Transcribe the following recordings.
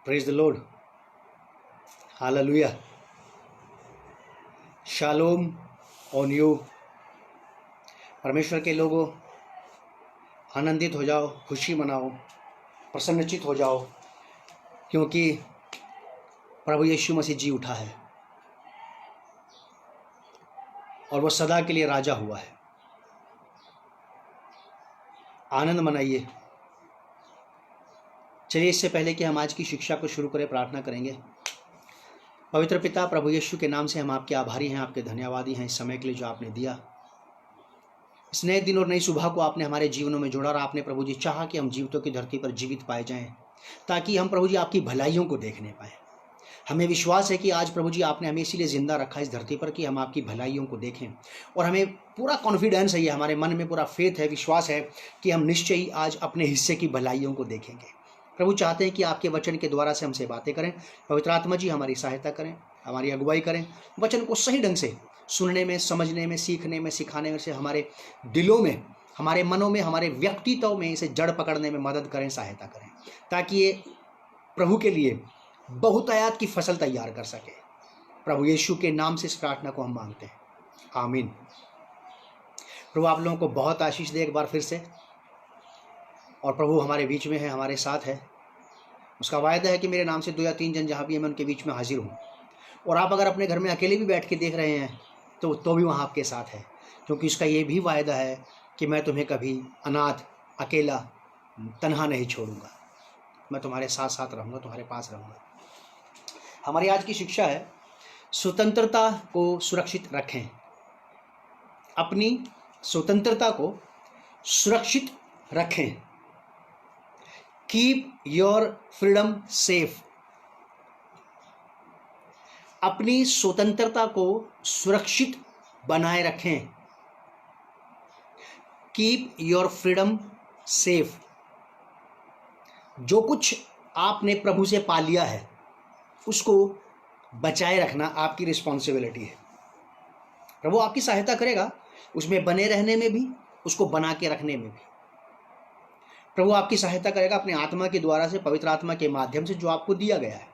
Praise the Lord, hallelujah, shalom on you. परमेश्वर के लोगों, आनंदित हो जाओ, खुशी मनाओ, प्रसन्नचित हो जाओ, क्योंकि प्रभु यीशु मसीह जी उठा है और वो सदा के लिए राजा हुआ है। आनंद मनाइए। चलिए, इससे पहले कि हम आज की शिक्षा को शुरू करें, प्रार्थना करेंगे। पवित्र पिता, प्रभु यीशु के नाम से हम आपके आभारी हैं, आपके धन्यवादी हैं इस समय के लिए जो आपने दिया। इस नए दिन और नई सुबह को आपने हमारे जीवनों में जोड़ा और आपने प्रभु जी चाहा कि हम जीवितों की धरती पर जीवित पाए जाएं, ताकि हम प्रभु जी आपकी भलाइयों को देखने पाएं। हमें विश्वास है कि आज प्रभु जी आपने हमें इसीलिए जिंदा रखा इस धरती पर कि हम आपकी भलाइयों को देखें, और हमें पूरा कॉन्फिडेंस है, ये हमारे मन में पूरा फेथ है, विश्वास है कि हम निश्चय ही आज अपने हिस्से की भलाइयों को देखेंगे। प्रभु चाहते हैं कि आपके वचन के द्वारा से हमसे बातें करें। पवित्र आत्मा जी हमारी सहायता करें, हमारी अगुवाई करें, वचन को सही ढंग से सुनने में, समझने में, सीखने में, सिखाने में से हमारे दिलों में, हमारे मनों में, हमारे व्यक्तित्व में इसे जड़ पकड़ने में मदद करें, सहायता करें, ताकि ये प्रभु के लिए बहुतायत की फसल तैयार कर सके। प्रभु यीशु के नाम से इस प्रार्थना को हम मांगते हैं, आमीन। प्रभु आप लोगों को बहुत आशीष दे एक बार फिर से। और प्रभु हमारे बीच में है, हमारे साथ है। उसका वायदा है कि मेरे नाम से 2 या 3 जन जहाँ भी है मैं उनके बीच में हाजिर हूँ। और आप अगर अपने घर में अकेले भी बैठ के देख रहे हैं तो भी वहाँ आपके साथ है, क्योंकि उसका ये भी वायदा है कि मैं तुम्हें कभी अनाथ, अकेला, तन्हा नहीं छोड़ूंगा। मैं तुम्हारे साथ साथ रहूँगा, तुम्हारे पास रहूँगा। हमारी आज की शिक्षा है, स्वतंत्रता को सुरक्षित रखें। अपनी स्वतंत्रता को सुरक्षित रखें। Keep your freedom safe. अपनी स्वतंत्रता को सुरक्षित बनाए रखें। Keep your freedom safe. जो कुछ आपने प्रभु से पा लिया है उसको बचाए रखना आपकी रिस्पॉन्सिबिलिटी है। प्रभु आपकी सहायता करेगा उसमें बने रहने में भी, उसको बना के रखने में भी। प्रभु आपकी सहायता करेगा अपने आत्मा के द्वारा से, पवित्र आत्मा के माध्यम से जो आपको दिया गया है।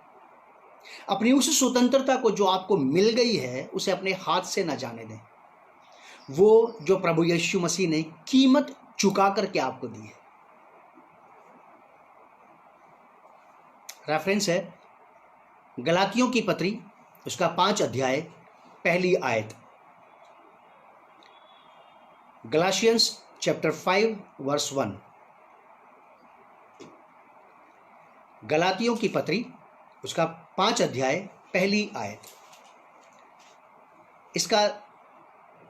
अपनी उस स्वतंत्रता को जो आपको मिल गई है उसे अपने हाथ से न जाने दें। वो जो प्रभु यीशु मसीह ने कीमत चुका करके आपको दी है। रेफरेंस है गलातियों की पत्री, उसका 5 अध्याय, पहली आयत। गलाशियंस चैप्टर 5 वर्स 1। गलातियों की पत्री, उसका 5 अध्याय, पहली आयत। इसका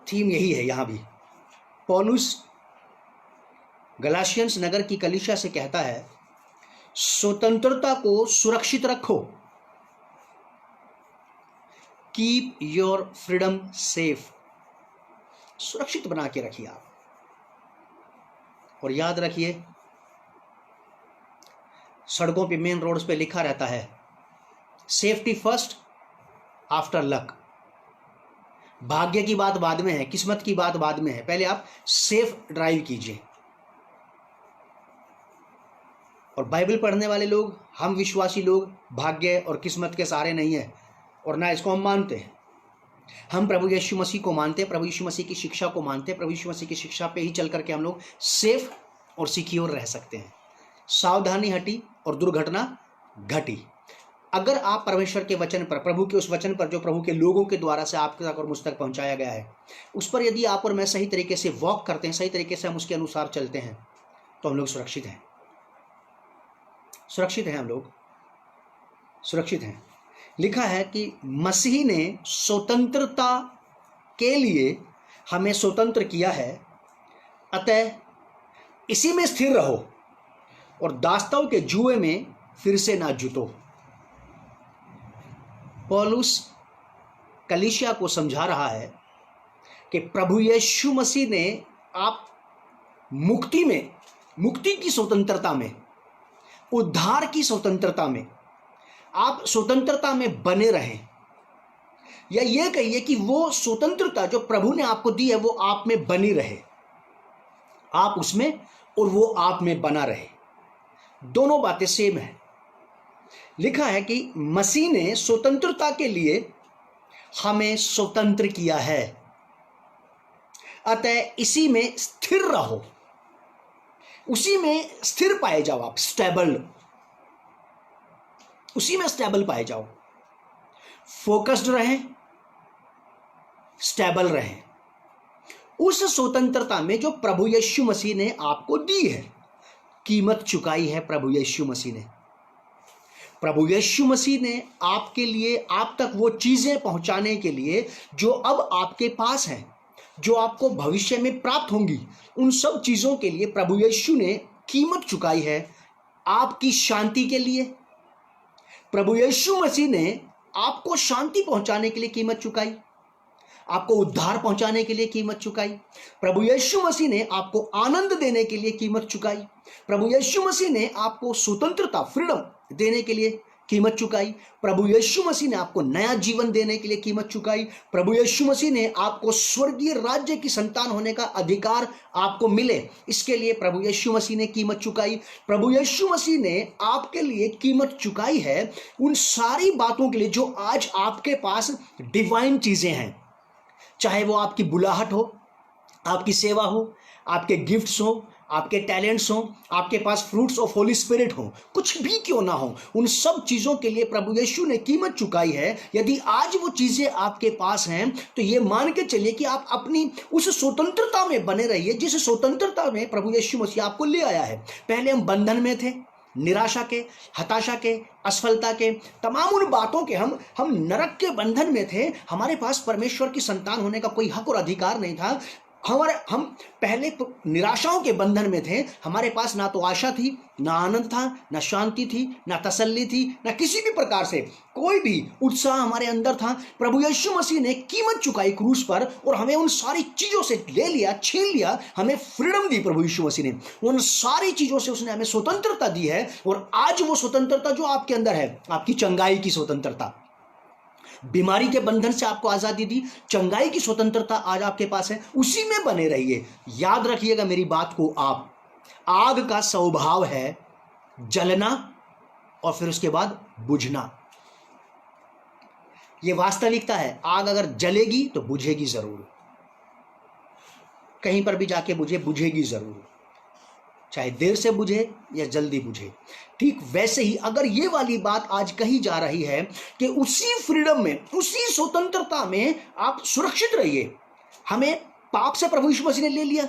थीम यही है। यहां भी पौलुस गलाशियंस नगर की कलीसिया से कहता है, स्वतंत्रता को सुरक्षित रखो। Keep your freedom safe. सुरक्षित बना के रखिए आप। और याद रखिए, सड़कों पे, मेन रोड्स पे लिखा रहता है, सेफ्टी फर्स्ट आफ्टर लक। भाग्य की बात बाद में है, किस्मत की बात बाद में है, पहले आप सेफ ड्राइव कीजिए। और बाइबल पढ़ने वाले लोग, हम विश्वासी लोग, भाग्य और किस्मत के सहारे नहीं है, और ना इसको हम मानते हैं। हम प्रभु यीशु मसीह को मानते हैं, प्रभु यीशु मसीह की शिक्षा को मानते हैं। प्रभु यीशु मसीह की शिक्षा पे ही चल करके हम लोग सेफ और सिक्योर रह सकते हैं। सावधानी हटी और दुर्घटना घटी। अगर आप परमेश्वर के वचन पर, प्रभु के उस वचन पर जो प्रभु के लोगों के द्वारा से आपके तक और मुझ तक पहुंचाया गया है, उस पर यदि आप और मैं सही तरीके से वॉक करते हैं, सही तरीके से हम उसके अनुसार चलते हैं, तो हम लोग सुरक्षित हैं। सुरक्षित हैं, हम लोग सुरक्षित हैं। लिखा है कि मसीह ने स्वतंत्रता के लिए हमें स्वतंत्र किया है, अतः इसी में स्थिर रहो और दास्ताओं के जुए में फिर से ना जुटो। पौलुस कलीसिया को समझा रहा है कि प्रभु यीशु मसीह ने आप मुक्ति में, मुक्ति की स्वतंत्रता में, उद्धार की स्वतंत्रता में, आप स्वतंत्रता में बने रहें। या यह कहिए कि वो स्वतंत्रता जो प्रभु ने आपको दी है वो आप में बनी रहे, आप उसमें और वो आप में बना रहे। दोनों बातें सेम है। लिखा है कि मसीह ने स्वतंत्रता के लिए हमें स्वतंत्र किया है, अतः इसी में स्थिर रहो, उसी में स्थिर पाए जाओ, आप स्टेबल, उसी में स्टेबल पाए जाओ, फोकस्ड रहें, स्टेबल रहें उस स्वतंत्रता में जो प्रभु यीशु मसीह ने आपको दी है। कीमत चुकाई है प्रभु यीशु मसीह ने। प्रभु यीशु मसीह ने आपके लिए, आप तक वो चीजें पहुंचाने के लिए जो अब आपके पास हैं, जो आपको भविष्य में प्राप्त होंगी, उन सब चीजों के लिए प्रभु यीशु ने कीमत चुकाई है। आपकी शांति के लिए प्रभु यीशु मसीह ने आपको शांति पहुंचाने के लिए कीमत चुकाई, आपको उद्धार पहुंचाने के लिए कीमत चुकाई। प्रभु यीशु मसीह ने आपको आनंद देने के लिए कीमत चुकाई। प्रभु यीशु मसीह ने आपको स्वतंत्रता, फ्रीडम देने के लिए कीमत चुकाई। प्रभु यीशु मसीह ने आपको नया जीवन देने के लिए कीमत चुकाई। प्रभु यीशु मसीह ने आपको स्वर्गीय राज्य की संतान होने का अधिकार आपको मिले, इसके लिए प्रभु यीशु मसीह ने कीमत चुकाई। प्रभु यीशु मसीह ने आपके लिए कीमत चुकाई है उन सारी बातों के लिए जो आज आपके पास डिवाइन चीजें हैं, चाहे वो आपकी बुलाहट हो, आपकी सेवा हो, आपके गिफ्ट्स हो, आपके टैलेंट्स हो, आपके पास फ्रूट्स ऑफ होली स्पिरिट हो, कुछ भी क्यों ना हो, उन सब चीजों के लिए प्रभु यीशु ने कीमत चुकाई है। यदि आज वो चीजें आपके पास हैं तो ये मान के चलिए कि आप अपनी उस स्वतंत्रता में बने रहिए जिस स्वतंत्रता में प्रभु यीशु मसीह आपको ले आया है। पहले हम बंधन में थे, निराशा के, हताशा के, असफलता के, तमाम उन बातों के, हम नरक के बंधन में थे। हमारे पास परमेश्वर की संतान होने का कोई हक और अधिकार नहीं था। हम पहले निराशाओं के बंधन में थे। हमारे पास ना तो आशा थी, ना आनंद था, ना शांति थी, ना तसल्ली थी, ना किसी भी प्रकार से कोई भी उत्साह हमारे अंदर था। प्रभु यीशु मसीह ने कीमत चुकाई क्रूस पर और हमें उन सारी चीजों से ले लिया, छीन लिया, हमें फ्रीडम दी। प्रभु यीशु मसीह ने उन सारी चीजों से उसने हमें स्वतंत्रता दी है। और आज वो स्वतंत्रता जो आपके अंदर है, आपकी चंगाई की स्वतंत्रता, बीमारी के बंधन से आपको आजादी दी, चंगाई की स्वतंत्रता आज आपके पास है, उसी में बने रहिए। याद रखिएगा मेरी बात को, आप, आग का स्वभाव है जलना और फिर उसके बाद बुझना। यह वास्तविकता है। आग अगर जलेगी तो बुझेगी जरूर, कहीं पर भी जाके बुझेगी जरूर, चाहे देर से बुझे या जल्दी बुझे। ठीक वैसे ही अगर ये वाली बात आज कही जा रही है कि उसी फ्रीडम में, उसी स्वतंत्रता में आप सुरक्षित रहिए। हमें पाप से प्रभु यीशु मसीह ने ले लिया,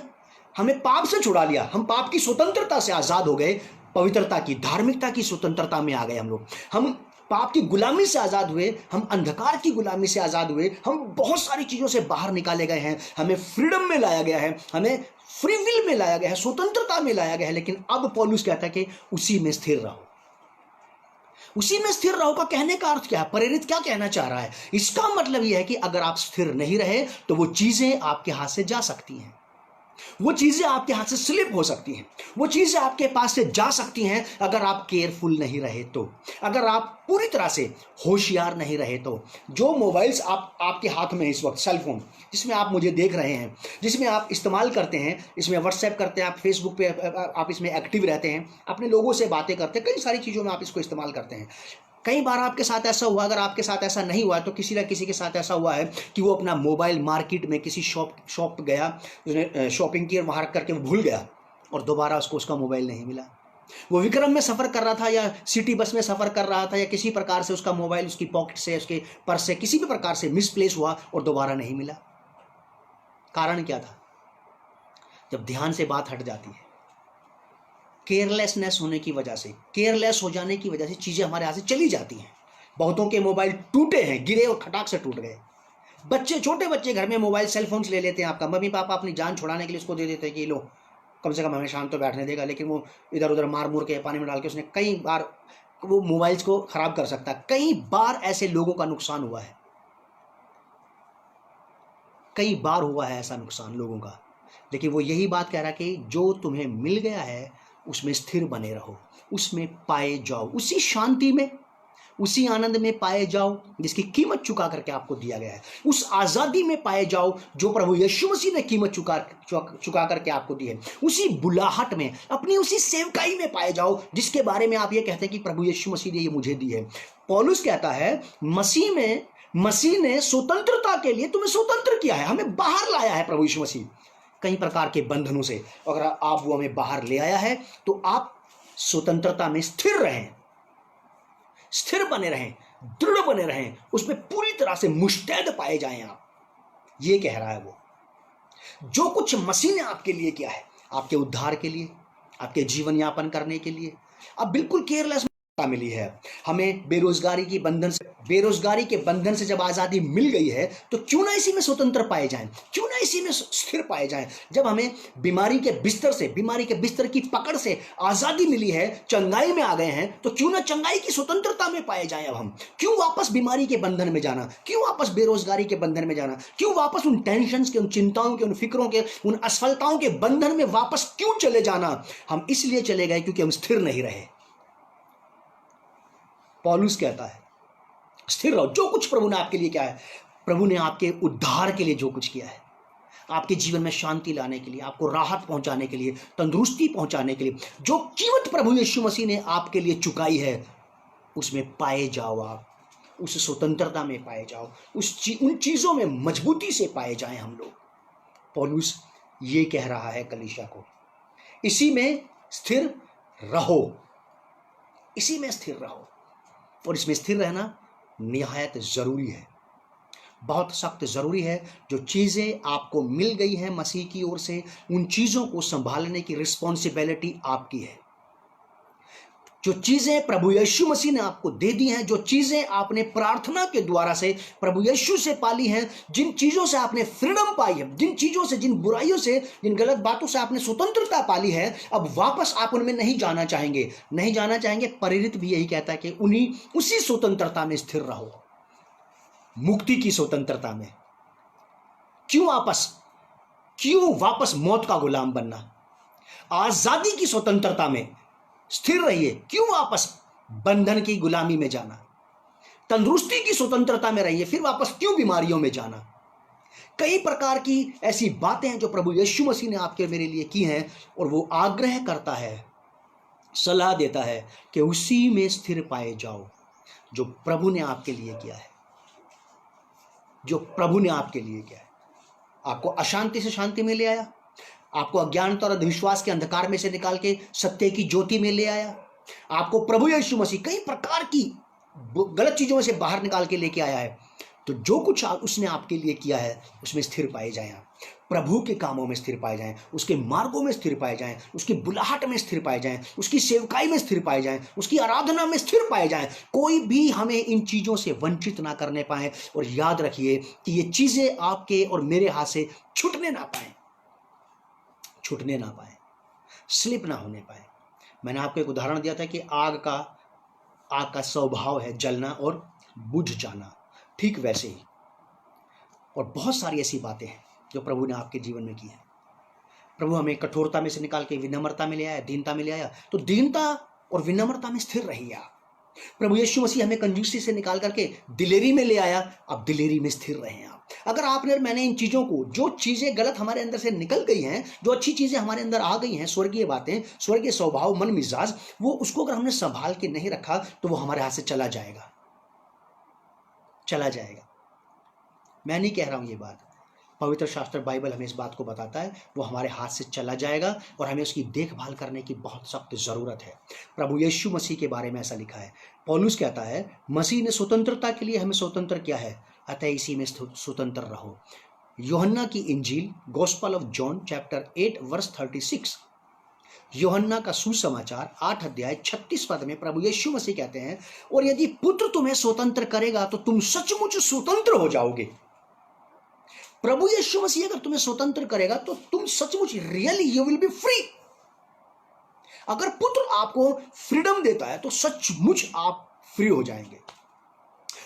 हमें पाप से छुड़ा लिया, हम पाप की स्वतंत्रता से आजाद हो गए, पवित्रता की, धार्मिकता की स्वतंत्रता में आ गए हम पाप की गुलामी से आजाद हुए, हम अंधकार की गुलामी से आजाद हुए, हम बहुत सारी चीजों से बाहर निकाले गए हैं, हमें फ्रीडम में लाया गया है, हमें फ्री विल में लाया गया है, स्वतंत्रता में लाया गया है। लेकिन अब पौलुस कहता है कि उसी में स्थिर रहो। उसी में स्थिर रहो का कहने का अर्थ क्या है? प्रेरित क्या कहना चाह रहा है? इसका मतलब यह है कि अगर आप स्थिर नहीं रहे तो वो चीजें आपके हाथ से जा सकती हैं, वो चीजें आपके हाथ से स्लिप हो सकती हैं, वो चीजें आपके पास से जा सकती हैं अगर आप केयरफुल नहीं रहे तो, अगर आप पूरी तरह से होशियार नहीं रहे तो। जो मोबाइल्स आपके हाथ में इस वक्त, सेल फोन जिसमें आप मुझे देख रहे हैं, जिसमें आप इस्तेमाल करते हैं, इसमें व्हाट्सएप करते हैं, आप फेसबुक पे आप इसमें एक्टिव रहते हैं, अपने लोगों से बातें करते हैं, कई सारी चीज़ों में आप इसको इस्तेमाल करते हैं। कई बार आपके साथ ऐसा हुआ, अगर आपके साथ ऐसा नहीं हुआ तो किसी न किसी के साथ ऐसा हुआ है कि वो अपना मोबाइल मार्केट में किसी शॉप गया, उसने शॉपिंग की और वहाँ रख करके वो भूल गया और दोबारा उसको उसका मोबाइल नहीं मिला। वो विक्रम में सफ़र कर रहा था या सिटी बस में सफ़र कर रहा था या किसी प्रकार से उसका मोबाइल उसकी पॉकेट से, उसके पर्स से किसी भी प्रकार से मिसप्लेस हुआ और दोबारा नहीं मिला। कारण क्या था? जब ध्यान से बात हट जाती है, केयरलेसनेस होने की वजह से, केयरलेस हो जाने की वजह से चीज़ें हमारे हाथ से चली जाती हैं। बहुतों के मोबाइल टूटे हैं, गिरे और खटाक से टूट गए। बच्चे, छोटे बच्चे घर में मोबाइल, सेल फोन्स ले लेते हैं। आपका मम्मी पापा अपनी जान छुड़ाने के लिए उसको दे देते हैं कि लो कम से कम हमें शांत तो बैठने देगा, लेकिन वो इधर उधर मार मुर के पानी में डाल के उसने कई बार वो मोबाइल्स को खराब कर सकता है। कई बार ऐसे लोगों का नुकसान हुआ है, कई बार हुआ है ऐसा नुकसान लोगों का। लेकिन वो यही बात कह रहा है कि जो तुम्हें मिल गया है उसमें स्थिर बने रहो, उसमें पाए जाओ, उसी शांति में, उसी आनंद में पाए जाओ जिसकी कीमत चुका करके आपको दिया गया है। उस आजादी में पाए जाओ जो प्रभु यीशु मसीह ने कीमत चुका करके आपको दी है। उसी बुलाहट में, अपनी उसी सेवकाई में पाए जाओ जिसके बारे में आप ये कहते हैं कि प्रभु यीशु मसीह ने ये मुझे दी है। पौलुस कहता है मसीह ने स्वतंत्रता के लिए तुम्हें स्वतंत्र किया है, हमें बाहर लाया है प्रभु यीशु मसीह कई प्रकार के बंधनों से। अगर आप वो हमें बाहर ले आया है तो आप स्वतंत्रता में स्थिर रहें, स्थिर बने रहें, दृढ़ बने रहें, उसमें पूरी तरह से मुस्तैद पाए जाएं आप। ये कह रहा है वो, जो कुछ मसीह ने आपके लिए किया है, आपके उद्धार के लिए, आपके जीवन यापन करने के लिए, अब बिल्कुल केयरलेस मिली है। हमें बेरोजगारी के बंधन से जब आजादी मिल गई है तो क्यों ना इसी में स्वतंत्र पाए जाएं, क्यों ना इसी में स्थिर पाए जाएं। जब हमें बीमारी के बिस्तर की पकड़ से आजादी मिली है, चंगाई में आ गए हैं, तो क्यों ना चंगाई की स्वतंत्रता में पाए जाएं। अब हम क्यों वापस बीमारी के बंधन में जाना, क्यों वापस बेरोजगारी के बंधन में जाना, क्यों वापस उन टेंशन के, उन चिंताओं के, उन फिक्रों के, उन असफलताओं के बंधन में वापस क्यों चले जाना। हम इसलिए चले गए क्योंकि हम स्थिर नहीं रहे। पौलुस कहता है स्थिर रहो। जो कुछ प्रभु ने आपके लिए किया है, प्रभु ने आपके उद्धार के लिए जो कुछ किया है, आपके जीवन में शांति लाने के लिए, आपको राहत पहुंचाने के लिए, तंदुरुस्ती पहुंचाने के लिए, जो कीमत प्रभु यीशु मसीह ने आपके लिए चुकाई है, उसमें पाए जाओ आप, उस स्वतंत्रता में पाए जाओ, उन चीजों में मजबूती से पाए जाएं हम लोग। पौलुस ये कह रहा है कलीसिया को, इसी में स्थिर रहो, इसी में स्थिर रहो। और इसमें स्थिर रहना निहायत जरूरी है, बहुत सख्त जरूरी है। जो चीजें आपको मिल गई हैं मसीह की ओर से, उन चीजों को संभालने की रिस्पॉन्सिबिलिटी आपकी है। जो चीजें प्रभु यीशु मसीह ने आपको दे दी हैं, जो चीजें आपने प्रार्थना के द्वारा से प्रभु यीशु से पाली हैं, जिन चीजों से आपने फ्रीडम पाई है, जिन चीजों से, जिन बुराइयों से, जिन गलत बातों से आपने स्वतंत्रता पाली है, अब वापस आप उनमें नहीं जाना चाहेंगे। प्रेरित भी यही कहता है कि उसी स्वतंत्रता में स्थिर रहो, मुक्ति की स्वतंत्रता में। क्यों वापस मौत का गुलाम बनना। आजादी की स्वतंत्रता में स्थिर रहिए, क्यों वापस बंधन की गुलामी में जाना। तंदुरुस्ती की स्वतंत्रता में रहिए, फिर वापस क्यों बीमारियों में जाना। कई प्रकार की ऐसी बातें हैं जो प्रभु यीशु मसीह ने आपके मेरे लिए की हैं, और वो आग्रह करता है, सलाह देता है कि उसी में स्थिर पाए जाओ जो प्रभु ने आपके लिए किया है, जो प्रभु ने आपके लिए किया है। आपको अशांति से शांति में ले आया, आपको अज्ञानता और अंधविश्वास के अंधकार में से निकाल के सत्य की ज्योति में ले आया। आपको प्रभु यीशु मसीह कई प्रकार की गलत चीजों में से बाहर निकाल के लेके आया है। तो जो कुछ उसने आपके लिए किया है उसमें स्थिर पाए जाएं आप, प्रभु के कामों में स्थिर पाए जाएं, उसके मार्गों में स्थिर पाए जाएं, उसकी बुलाहट में स्थिर पाए जाएं, उसकी सेवकाई में स्थिर पाए जाएं, उसकी आराधना में स्थिर पाए जाएं। कोई भी हमें इन चीजों से वंचित ना करने पाए। और याद रखिए कि ये चीजें आपके और मेरे हाथ से छूटने ना पाए, स्लिप ना होने पाए। मैंने आपको एक उदाहरण दिया था कि आग का स्वभाव है जलना और बुझ जाना, ठीक वैसे ही। और बहुत सारी ऐसी बातें हैं जो प्रभु ने आपके जीवन में की है। प्रभु हमें कठोरता में से निकाल के विनम्रता में ले आया, दीनता में ले आया, तो दीनता और विनम्रता में स्थिर रहिए आप। प्रभु यीशु मसीह हमें कंजूसी से निकाल करके दिलेरी में ले आया, अब दिलेरी में स्थिर रहें आप। अगर आपने और मैंने इन चीजों को, जो चीजें गलत हमारे अंदर से निकल गई हैं, जो अच्छी चीजें हमारे अंदर आ गई हैं, स्वर्गीय बातें, स्वर्गीय स्वभाव, मन मिजाज, वो उसको अगर हमने संभाल के नहीं रखा तो वो हमारे हाथ से चला जाएगा। मैं नहीं कह रहा हूं ये बात, पवित्र शास्त्र बाइबल हमें इस बात को बताता है, वो हमारे हाथ से चला जाएगा और हमें उसकी देखभाल करने की बहुत सख्त जरूरत है। प्रभु यीशु मसीह के बारे में ऐसा लिखा है। पौलुस कहता है मसीह ने स्वतंत्रता के लिए हमें स्वतंत्र किया है, अतः इसी में स्वतंत्र रहो। यूहन्ना की इंजील, gospel of John chapter 8 verse 36, Yuhanna का सुसमाचार 8 अध्याय 36 पद में प्रभु यीशु मसीह कहते हैं, और यदि पुत्र तुम्हें स्वतंत्र करेगा तो तुम सचमुच स्वतंत्र हो जाओगे। प्रभु यीशु मसीह अगर तुम्हें स्वतंत्र करेगा तो तुम सचमुच, really you will be free. अगर पुत्र आपको फ्रीडम देता है तो सचमुच आप फ्री हो जाएंगे।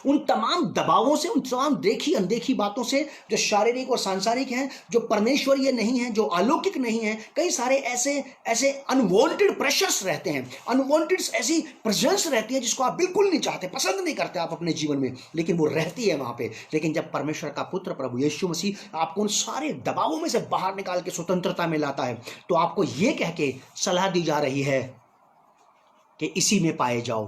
उन तमाम दबावों से, उन तमाम देखी अनदेखी बातों से जो शारीरिक और सांसारिक हैं, जो परमेश्वरीय नहीं है, जो अलौकिक नहीं है। कई सारे ऐसे ऐसे अनवांटेड प्रेशर्स रहते हैं, अनवांटेड ऐसी प्रेजेंस रहती है जिसको आप बिल्कुल नहीं चाहते, पसंद नहीं करते आप अपने जीवन में, लेकिन वो रहती है वहां पे। लेकिन जब परमेश्वर का पुत्र प्रभु यीशु मसीह आपको उन सारे दबावों में से बाहर निकाल के स्वतंत्रता में लाता है, तो आपको ये कह के सलाह दी जा रही है कि इसी में पाए जाओ।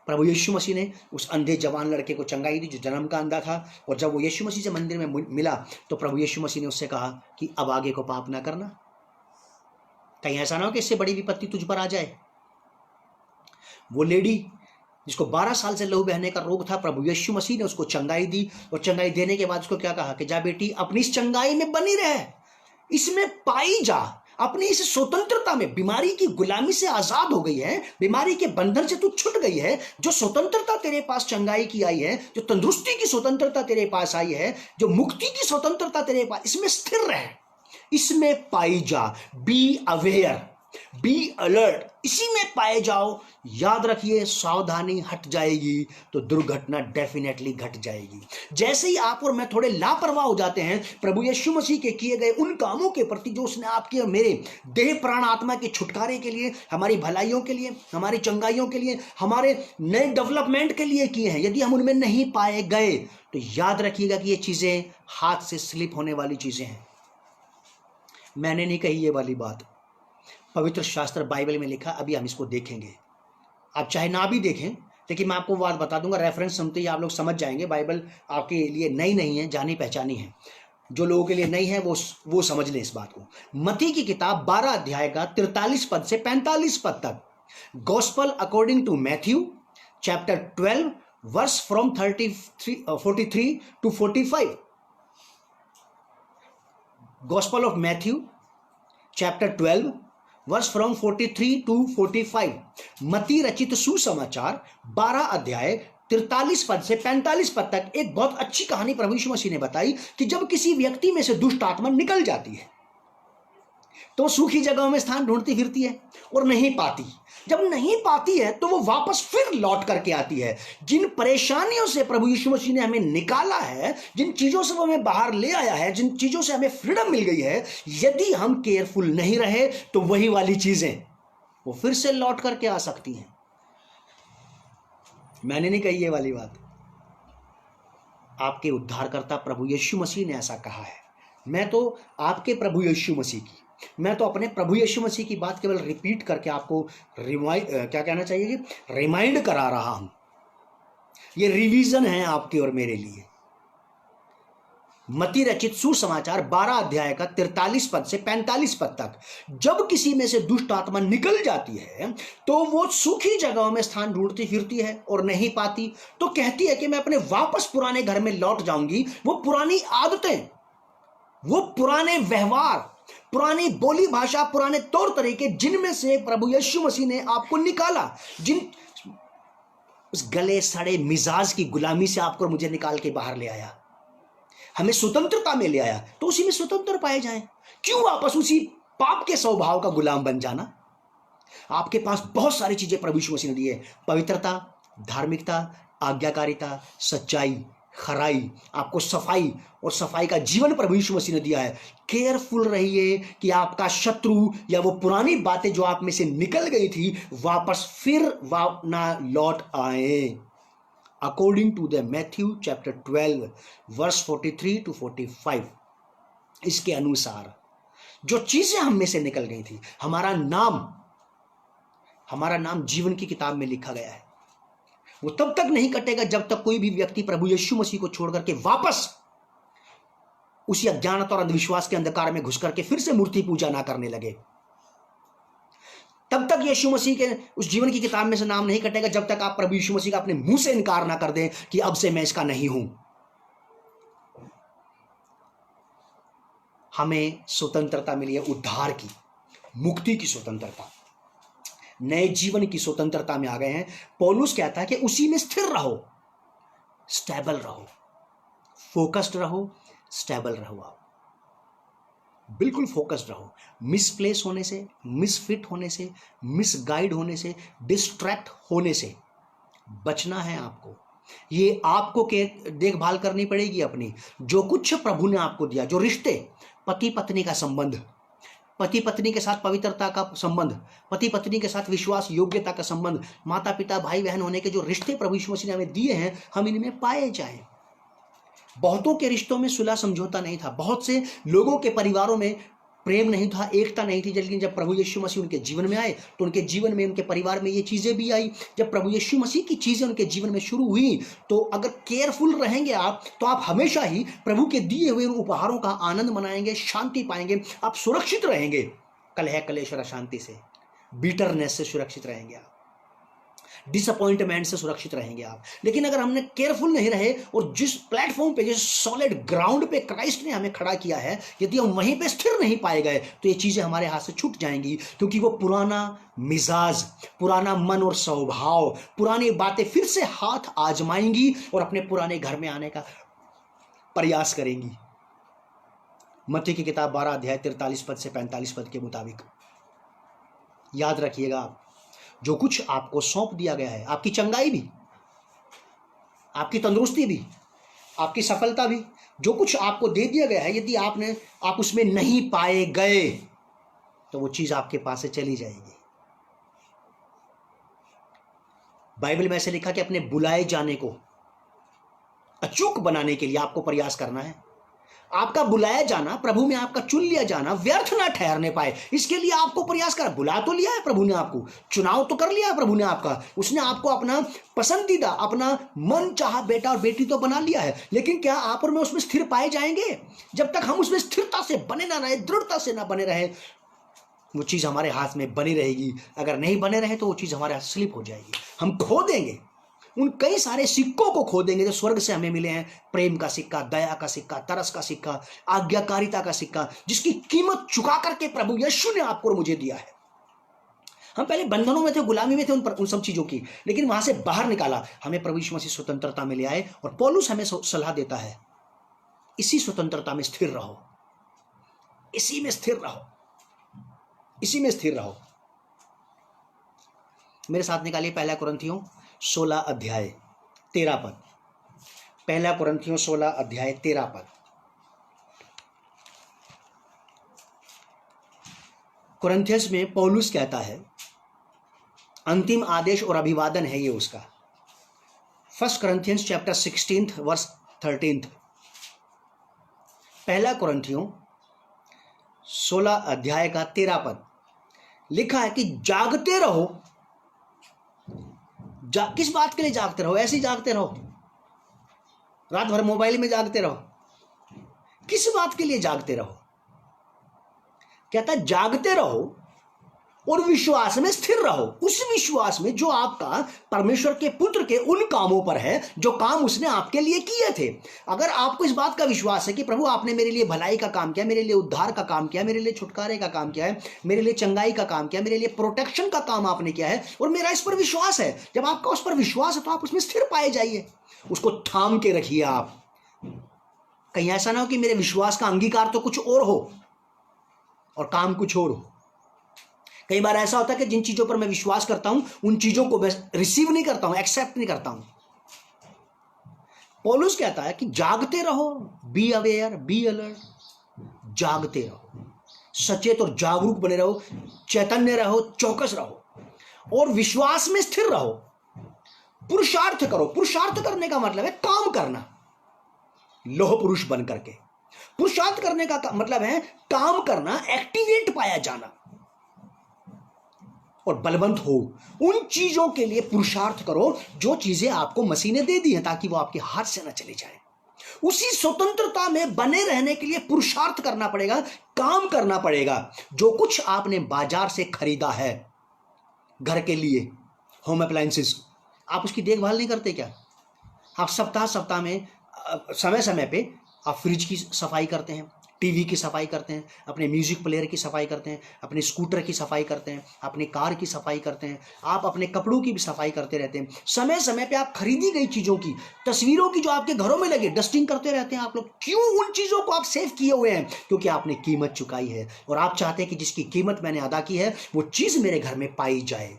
प्रभु यीशु मसीह ने उस अंधे जवान लड़के को चंगाई दी जो जन्म का अंधा था, और जब वो यीशु मसीह से मंदिर में मिला तो प्रभु यीशु मसीह ने उससे कहा कि अब आगे को पाप ना करना, कहीं ऐसा ना हो कि इससे बड़ी विपत्ति तुझ पर आ जाए। वो लेडी जिसको 12 साल से लहू बहने का रोग था, प्रभु यीशु मसीह ने उसको चंगाई दी, और चंगाई देने के बाद उसको क्या कहा कि जा बेटी अपनी इस चंगाई में बनी रहे, इसमें पाई जा, अपनी इस स्वतंत्रता में। बीमारी की गुलामी से आजाद हो गई है, बीमारी के बंधन से तू छूट गई है। जो स्वतंत्रता तेरे पास चंगाई की आई है, जो तंदुरुस्ती की स्वतंत्रता तेरे पास आई है, जो मुक्ति की स्वतंत्रता तेरे पास, इसमें स्थिर रह, इसमें पाई जा। बी अवेयर, बी अलर्ट, इसी में पाए जाओ। याद रखिए, सावधानी हट जाएगी तो दुर्घटना डेफिनेटली घट जाएगी। जैसे ही आप और मैं थोड़े लापरवाह हो जाते हैं प्रभु यीशु मसीह के किए गए उन कामों के प्रति जो उसने आपके और मेरे देह प्राण आत्मा के छुटकारे के लिए, हमारी भलाइयों के लिए, हमारी चंगाइयों के लिए, हमारे नए डेवलपमेंट के लिए किए हैं, यदि हम उनमें नहीं पाए गए तो याद रखिएगा कि ये चीजें हाथ से स्लिप होने वाली चीजें हैं। मैंने नहीं कही ये वाली बात, पवित्र शास्त्र बाइबल में लिखा। अभी हम इसको देखेंगे, आप चाहे ना भी देखें, लेकिन मैं आपको बात बता दूंगा, रेफरेंस सुनते ही आप लोग समझ जाएंगे। बाइबल आपके लिए नई नहीं है, जानी पहचानी है। जो लोगों के लिए नई है वो समझ लें इस बात को। मत्ती की किताब 12 अध्याय का 43 पद से 45 पद तक, gospel according to Matthew chapter 12 verse from 43 to 45। Gospel of Matthew chapter 12 verse from 43 to 45। मत्ती रचित सुसमाचार 12 अध्याय 43 पद से 45 पद तक एक बहुत अच्छी कहानी प्रभु यीशु मसीह ने बताई कि जब किसी व्यक्ति में से दुष्ट आत्मा निकल जाती है तो सूखी जगहों में स्थान ढूंढती फिरती है और नहीं पाती। जब नहीं पाती है तो वो वापस फिर लौट करके आती है। जिन परेशानियों से प्रभु यीशु मसीह ने हमें निकाला है, जिन चीजों से वो हमें बाहर ले आया है, जिन चीजों से हमें फ्रीडम मिल गई है, यदि हम केयरफुल नहीं रहे तो वही वाली चीजें वो फिर से लौट करके आ सकती हैं। मैंने नहीं कही ये वाली बात, आपके उद्धारकर्ता प्रभु यीशु मसीह ने ऐसा कहा है। मैं तो आपके प्रभु यीशु मसीह की, मैं तो अपने प्रभु यीशु मसीह की बात केवल रिपीट करके आपको क्या कहना चाहिए कि रिमाइंड करा रहा हूं। ये रिवीजन है आपके और मेरे लिए। मत्ती रचित सुसमाचार 12 अध्याय का 43 पद से 45 पद तक, जब किसी में से दुष्ट आत्मा निकल जाती है तो वो सूखी जगहों में स्थान ढूंढती फिरती है और नहीं पाती, तो कहती है कि मैं अपने वापस पुराने घर में लौट जाऊंगी। वो पुरानी आदतें, वो पुराने व्यवहार, पुरानी बोली भाषा, पुराने तौर तरीके जिनमें से प्रभु यीशु मसीह ने आपको निकाला, जिन उस गले सड़े मिजाज की गुलामी से आपको मुझे निकाल के बाहर ले आया, हमें स्वतंत्रता में ले आया, तो उसी में स्वतंत्र पाए जाएं। क्यों वापस उसी पाप के स्वभाव का गुलाम बन जाना? आपके पास बहुत सारी चीजें प्रभु यीशु मसीह ने दी है, पवित्रता, धार्मिकता, आज्ञाकारिता, सच्चाई, खराई, आपको सफाई और सफाई का जीवन प्रभु यीशु मसीह ने दिया है। केयरफुल रहिए कि आपका शत्रु या वो पुरानी बातें जो आप में से निकल गई थी वापस फिर ना लौट आए। According to the Matthew chapter 12 verse 43 to 45, इसके अनुसार जो चीजें हम में से निकल गई थी, हमारा नाम जीवन की किताब में लिखा गया है। वो तब तक नहीं कटेगा जब तक कोई भी व्यक्ति प्रभु यीशु मसीह को छोड़ करके वापस उसी अज्ञानता और अंधविश्वास के अंधकार में घुस करके फिर से मूर्ति पूजा ना करने लगे। तब तक यीशु मसीह के उस जीवन की किताब में से नाम नहीं कटेगा जब तक आप प्रभु यीशु मसीह का अपने मुंह से इनकार ना कर दें कि अब से मैं इसका नहीं हूं। हमें स्वतंत्रता मिली है, उद्धार की, मुक्ति की स्वतंत्रता, नए जीवन की स्वतंत्रता में आ गए हैं। पौलुस कहता है कि उसी में स्थिर रहो, स्टेबल रहो, फोकस्ड रहो, स्टेबल रहो। आप बिल्कुल फोकस्ड रहो। मिसप्लेस होने से, मिसफिट होने से, मिसगाइड होने से, डिस्ट्रैक्ट होने से बचना है आपको। ये आपको के देखभाल करनी पड़ेगी अपनी। जो कुछ प्रभु ने आपको दिया, जो रिश्ते, पति पत्नी का संबंध, पति पत्नी के साथ पवित्रता का संबंध, पति पत्नी के साथ विश्वास योग्यता का संबंध, माता पिता भाई बहन होने के जो रिश्ते प्रभु यीशु मसीह ने हमें दिए हैं, हम इनमें पाए जाएं। बहुतों के रिश्तों में सुलह समझौता नहीं था, बहुत से लोगों के परिवारों में प्रेम नहीं था, एकता नहीं थी। लेकिन जब प्रभु यीशु मसीह उनके जीवन में आए तो उनके जीवन में, उनके परिवार में ये चीज़ें भी आई। जब प्रभु यीशु मसीह की चीज़ें उनके जीवन में शुरू हुई तो अगर केयरफुल रहेंगे आप, तो आप हमेशा ही प्रभु के दिए हुए उपहारों का आनंद मनाएंगे, शांति पाएंगे, आप सुरक्षित रहेंगे। कलह कलेश और अशांति से, बिटरनेस से सुरक्षित रहेंगे आप, डिसअपॉइंटमेंट से सुरक्षित रहेंगे आप। लेकिन अगर हमने केयरफुल नहीं रहे और जिस प्लेटफॉर्म पे, जिस सॉलिड ग्राउंड पे क्राइस्ट ने हमें खड़ा किया है, यदि हम वहीं पे स्थिर नहीं पाए गए तो ये चीजें हमारे हाथ से छूट जाएंगी। क्योंकि वो पुराना मिजाज, पुराना मन और स्वभाव, पुरानी बातें फिर से हाथ आजमाएंगी और अपने पुराने घर में आने का प्रयास करेंगी। मत्ती की किताब 12 अध्याय 43 पद से 45 पद के मुताबिक याद रखिएगा आप, जो कुछ आपको सौंप दिया गया है, आपकी चंगाई भी, आपकी तंदुरुस्ती भी, आपकी सफलता भी, जो कुछ आपको दे दिया गया है, यदि आप उसमें नहीं पाए गए तो वो चीज आपके पास से चली जाएगी। बाइबल में ऐसे लिखा कि अपने बुलाए जाने को अचूक बनाने के लिए आपको प्रयास करना है। आपका बुलाया जाना, प्रभु में आपका चुन लिया जाना व्यर्थ ना ठहरने पाए, इसके लिए आपको प्रयास कर। बुला तो लिया है प्रभु ने आपको, चुनाव तो कर लिया है प्रभु ने आपका, उसने आपको अपना पसंदीदा, अपना मन चाहा बेटा और बेटी तो बना लिया है। लेकिन क्या आप और मैं उसमें स्थिर पाए जाएंगे? जब तक हम उसमें स्थिरता से बने ना रहे, दृढ़ता से ना बने रहे, वो चीज हमारे हाथ में बनी रहेगी। अगर नहीं बने रहे तो वो चीज हमारे हाथ स्लिप हो जाएगी, हम खो देंगे उन कई सारे सिक्कों को, खो देंगे जो स्वर्ग से हमें मिले हैं। प्रेम का सिक्का, दया का सिक्का, तरस का सिक्का, आज्ञाकारिता का सिक्का, जिसकी कीमत चुका करके प्रभु यीशु ने आपको और मुझे दिया है। हम पहले बंधनों में थे, गुलामी में थे उन सब चीजों की, लेकिन वहां से बाहर निकाला, हमें प्रभु यीशु मसीह स्वतंत्रता में ले आए। और पौलुस हमें सलाह देता है, इसी स्वतंत्रता में स्थिर रहो, इसी में स्थिर रहो, इसी में स्थिर रहो। मेरे साथ निकालिए 1 कुरिन्थियों 16 अध्याय 13 पद। 1 कुरिन्थियों 16 अध्याय 13 पद। कुरिन्थियंस में पौलुस कहता है, अंतिम आदेश और अभिवादन है ये उसका। 1 कुरिन्थियंस चैप्टर 16 वर्स 13। 1 कुरिन्थियों 16 अध्याय का 13 पद लिखा है कि जागते रहो। किस बात के लिए जागते रहो? ऐसे ही जागते रहो, रात भर मोबाइल में जागते रहो? किस बात के लिए जागते रहो? कहता है जागते रहो और विश्वास में स्थिर रहो, उस विश्वास में जो आपका परमेश्वर के पुत्र के उन कामों पर है जो काम उसने आपके लिए किए थे। अगर आपको इस बात का विश्वास है कि प्रभु आपने मेरे लिए भलाई का काम किया, मेरे लिए उद्धार का काम किया, मेरे लिए छुटकारे का काम किया है, मेरे लिए चंगाई का काम किया, मेरे लिए प्रोटेक्शन का काम आपने किया है और मेरा इस पर विश्वास है, जब आपका उस पर विश्वास है तो आप उसमें स्थिर पाए जाइए, उसको थाम के रखिए आप। कहीं ऐसा ना हो कि मेरे विश्वास का अंगीकार तो कुछ और हो और काम कुछ और हो। कई बार ऐसा होता है कि जिन चीजों पर मैं विश्वास करता हूं उन चीजों को मैं रिसीव नहीं करता हूं, एक्सेप्ट नहीं करता हूं। पौलुस कहता है कि जागते रहो, बी अवेयर, बी अलर्ट, जागते रहो, सचेत और जागरूक बने रहो, चैतन्य रहो, चौकस रहो और विश्वास में स्थिर रहो। पुरुषार्थ करो। पुरुषार्थ करने का मतलब है काम करना, लोह पुरुष बन करके। पुरुषार्थ करने का मतलब है काम करना, एक्टिवेट पाया जाना और बलवंत हो। उन चीजों के लिए पुरुषार्थ करो जो चीजें आपको मसीह ने दे दी हैं, ताकि वो आपके हाथ से न चली जाए। उसी स्वतंत्रता में बने रहने के लिए पुरुषार्थ करना पड़ेगा, काम करना पड़ेगा। जो कुछ आपने बाजार से खरीदा है घर के लिए, होम अप्लायंसेस, आप उसकी देखभाल नहीं करते क्या? आप सप्ताह में समय समय पे आप फ्रिज की सफाई करते हैं, टीवी की सफाई करते हैं, अपने म्यूजिक प्लेयर की सफाई करते हैं, अपने स्कूटर की सफाई करते हैं, अपनी कार की सफाई करते हैं, आप अपने कपड़ों की भी सफाई करते रहते हैं। समय समय पे आप खरीदी गई चीज़ों की, तस्वीरों की जो आपके घरों में लगे, डस्टिंग करते रहते हैं आप लोग। क्यों? उन चीज़ों को आप सेव किए हुए हैं क्योंकि आपने कीमत चुकाई है और आप चाहते हैं कि जिसकी कीमत मैंने अदा की है वो चीज़ मेरे घर में पाई जाए।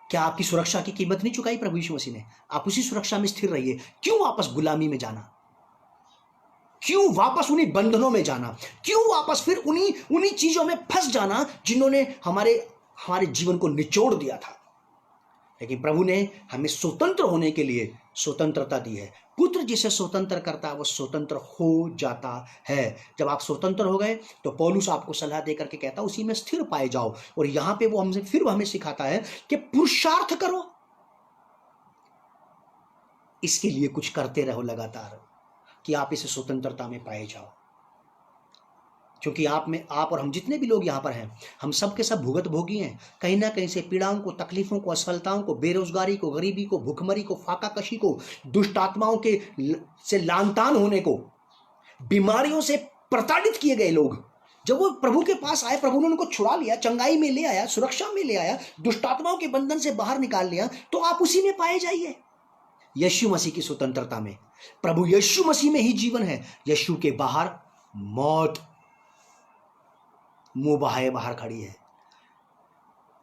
क्या आपकी सुरक्षा की कीमत नहीं चुकाई प्रभु यीशु मसीह ने? आप उसी सुरक्षा में स्थिर रहिए। क्यों वापस गुलामी में जाना? क्यों वापस उन्हीं बंधनों में जाना? क्यों वापस फिर उन्हीं चीजों में फंस जाना जिन्होंने हमारे जीवन को निचोड़ दिया था? लेकिन प्रभु ने हमें स्वतंत्र होने के लिए स्वतंत्रता दी है। पुत्र जिसे स्वतंत्र करता है वो स्वतंत्र हो जाता है। जब आप स्वतंत्र हो गए तो पौलुस आपको सलाह दे करके कहता है उसी में स्थिर पाए जाओ। और यहां पे वो हमें सिखाता है कि पुरुषार्थ करो, इसके लिए कुछ करते रहो लगातार कि आप इस स्वतंत्रता में पाए जाओ। क्योंकि आप और हम जितने भी लोग यहाँ पर हैं, हम सब के सब भुगत भोगी हैं। कहीं ना कहीं से पीड़ाओं को, तकलीफों को, असफलताओं को, बेरोजगारी को, गरीबी को, भूखमरी को, फाका कशी को, दुष्ट आत्माओं के से लानतान होने को, बीमारियों से प्रताड़ित किए गए लोग, जब वो प्रभु के पास आए, प्रभु ने उनको छुड़ा लिया, चंगाई में ले आया, सुरक्षा में ले आया, दुष्ट आत्माओं के बंधन से बाहर निकाल लिया, तो आप उसी में पाए जाइए। यीशु मसीह की स्वतंत्रता में, प्रभु यीशु मसीह में ही जीवन है। यीशु के बाहर मौत मुंह बहाए बाहर खड़ी है।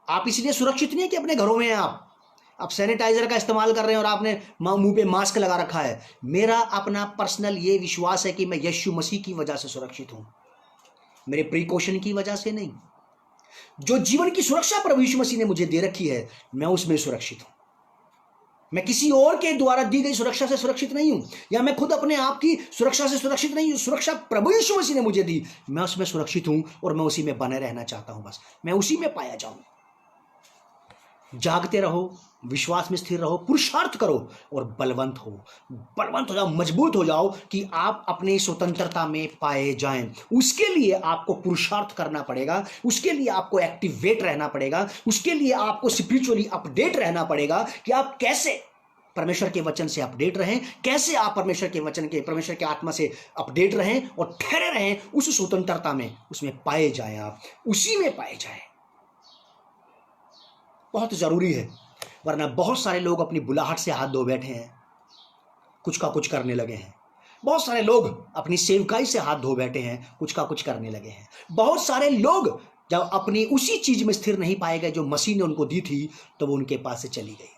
आप इसलिए सुरक्षित नहीं है कि अपने घरों में हैं आप सैनिटाइजर का इस्तेमाल कर रहे हैं और आपने मुंह पे मास्क लगा रखा है। मेरा अपना पर्सनल ये विश्वास है कि मैं यीशु मसीह की वजह से सुरक्षित हूं, मेरे प्रिकॉशन की वजह से नहीं। जो जीवन की सुरक्षा प्रभु यीशु मसीह ने मुझे दे रखी है, मैं उसमें सुरक्षित हूं। मैं किसी और के द्वारा दी गई सुरक्षा से सुरक्षित नहीं हूं, या मैं खुद अपने आप की सुरक्षा से सुरक्षित नहीं हूं। सुरक्षा प्रभु यीशु मसीह ने मुझे दी, मैं उसमें सुरक्षित हूं और मैं उसी में बने रहना चाहता हूं। बस मैं उसी में पाया जाऊं। जागते रहो, विश्वास में स्थिर रहो, पुरुषार्थ करो और बलवंत हो जाओ, मजबूत हो जाओ कि आप अपनी स्वतंत्रता में पाए जाएं। उसके लिए आपको पुरुषार्थ करना पड़ेगा, उसके लिए आपको एक्टिवेट रहना पड़ेगा, उसके लिए आपको स्पिरिचुअली अपडेट रहना पड़ेगा कि आप कैसे परमेश्वर के वचन से अपडेट रहें, कैसे आप परमेश्वर के आत्मा से अपडेट रहें और ठहरे रहें उस स्वतंत्रता में, उसमें पाए जाएं, आप उसी में पाए जाएं। बहुत जरूरी है, वरना बहुत सारे लोग अपनी बुलाहट से हाथ धो बैठे हैं, कुछ का कुछ करने लगे हैं। बहुत सारे लोग अपनी सेवकाई से हाथ धो बैठे हैं, कुछ का कुछ करने लगे हैं। बहुत सारे लोग जब अपनी उसी चीज में स्थिर नहीं पाए गए जो मसीह ने उनको दी थी, तो वो उनके पास से चली गई।